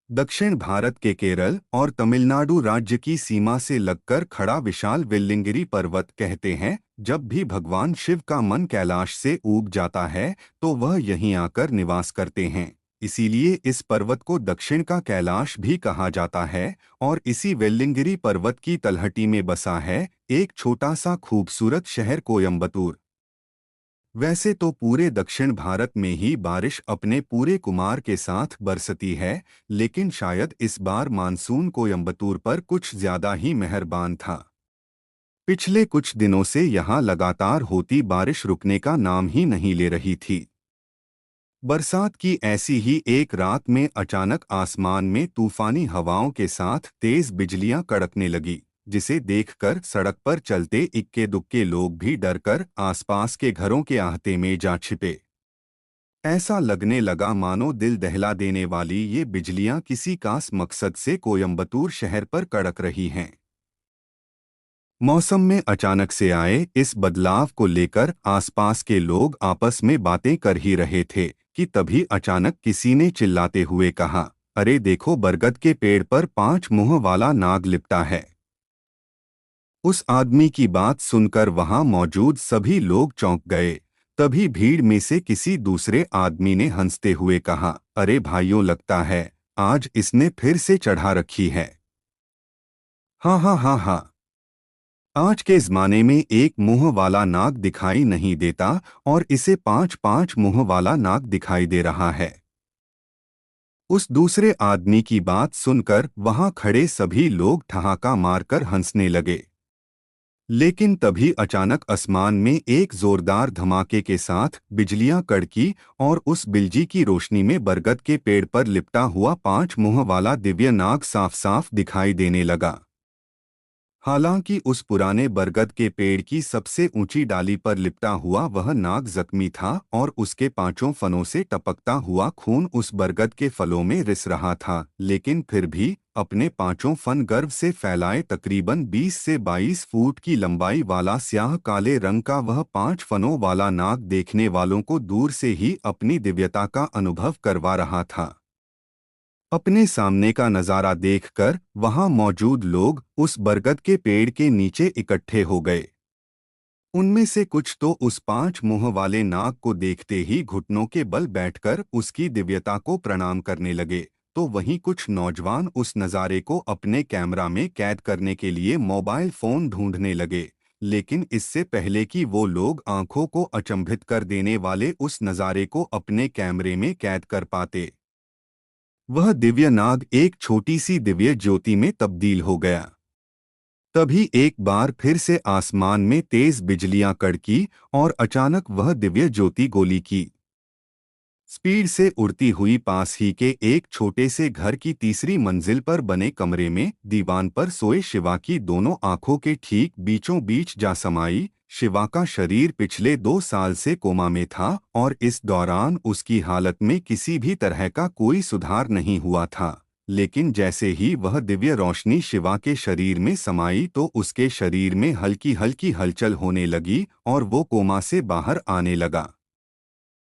दक्षिण भारत के केरल और तमिलनाडु राज्य की सीमा से लगकर खड़ा विशाल वेल्लिंगिरी पर्वत कहते हैं। जब भी भगवान शिव का मन कैलाश से ऊब जाता है तो वह यहीं आकर निवास करते हैं। इसीलिए इस पर्वत को दक्षिण का कैलाश भी कहा जाता है। और इसी वेल्लिंगिरी पर्वत की तलहटी में बसा है एक छोटा सा खूबसूरत शहर कोयम्बतूर। वैसे तो पूरे दक्षिण भारत में ही बारिश अपने पूरे कुमार के साथ बरसती है, लेकिन शायद इस बार मानसून कोयम्बतूर पर कुछ ज्यादा ही मेहरबान था। पिछले कुछ दिनों से यहाँ लगातार होती बारिश रुकने का नाम ही नहीं ले रही थी। बरसात की ऐसी ही एक रात में अचानक आसमान में तूफानी हवाओं के साथ तेज बिजलियां कड़कने लगी, जिसे देखकर सड़क पर चलते इक्के दुक्के लोग भी डरकर आसपास के घरों के आहते में जा छिपे। ऐसा लगने लगा मानो दिल दहला देने वाली ये बिजलियां किसी खास मकसद से कोयम्बतूर शहर पर कड़क रही हैं। मौसम में अचानक से आए इस बदलाव को लेकर आसपास के लोग आपस में बातें कर ही रहे थे कि तभी अचानक किसी ने चिल्लाते हुए कहा, अरे देखो, बरगद के पेड़ पर 5 मुंह वाला नाग लिपटा है। उस आदमी की बात सुनकर वहां मौजूद सभी लोग चौंक गए। तभी भीड़ में से किसी दूसरे आदमी ने हंसते हुए कहा, अरे भाइयों, लगता है आज इसने फिर से चढ़ा रखी है। हाँ हाँ हाँ हाँ, आज के ज़माने में एक मुंह वाला नाग दिखाई नहीं देता और इसे 5 मुंह वाला नाग दिखाई दे रहा है। उस दूसरे आदमी की बात सुनकर वहां खड़े सभी लोग ठहाका मारकर हंसने लगे। लेकिन तभी अचानक आसमान में एक जोरदार धमाके के साथ बिजलियां कड़की और उस बिजली की रोशनी में बरगद के पेड़ पर लिपटा हुआ 5 मुंह वाला दिव्य नाग साफ साफ दिखाई देने लगा। हालांकि उस पुराने बरगद के पेड़ की सबसे ऊंची डाली पर लिपटा हुआ वह नाग जख्मी था और उसके 5 फनों से टपकता हुआ खून उस बरगद के फलों में रिस रहा था। लेकिन फिर भी अपने 5 फन गर्व से फैलाए तकरीबन 20 से 22 फुट की लंबाई वाला स्याह काले रंग का वह 5 फनों वाला नाग देखने वालों को दूर से ही अपनी दिव्यता का अनुभव करवा रहा था। अपने सामने का नजारा देखकर वहां मौजूद लोग उस बरगद के पेड़ के नीचे इकट्ठे हो गए। उनमें से कुछ तो उस 5 मुंह वाले नाग को देखते ही घुटनों के बल बैठकर उसकी दिव्यता को प्रणाम करने लगे, तो वहीं कुछ नौजवान उस नज़ारे को अपने कैमरा में कैद करने के लिए मोबाइल फोन ढूंढने लगे। लेकिन इससे पहले कि वो लोग आंखों को अचंभित कर देने वाले उस नज़ारे को अपने कैमरे में कैद कर पाते, वह दिव्य नाग एक छोटी सी दिव्य ज्योति में तब्दील हो गया। तभी एक बार फिर से आसमान में तेज बिजलियां कड़की और अचानक वह दिव्य ज्योति गोली की स्पीड से उड़ती हुई पास ही के एक छोटे से घर की तीसरी मंजिल पर बने कमरे में दीवान पर सोए शिवा की दोनों आंखों के ठीक बीचों बीच जा समाई। शिवा का शरीर पिछले 2 साल से कोमा में था और इस दौरान उसकी हालत में किसी भी तरह का कोई सुधार नहीं हुआ था। लेकिन जैसे ही वह दिव्य रोशनी शिवा के शरीर में समाई तो उसके शरीर में हल्की हल्की हलचल होने लगी और वो कोमा से बाहर आने लगा।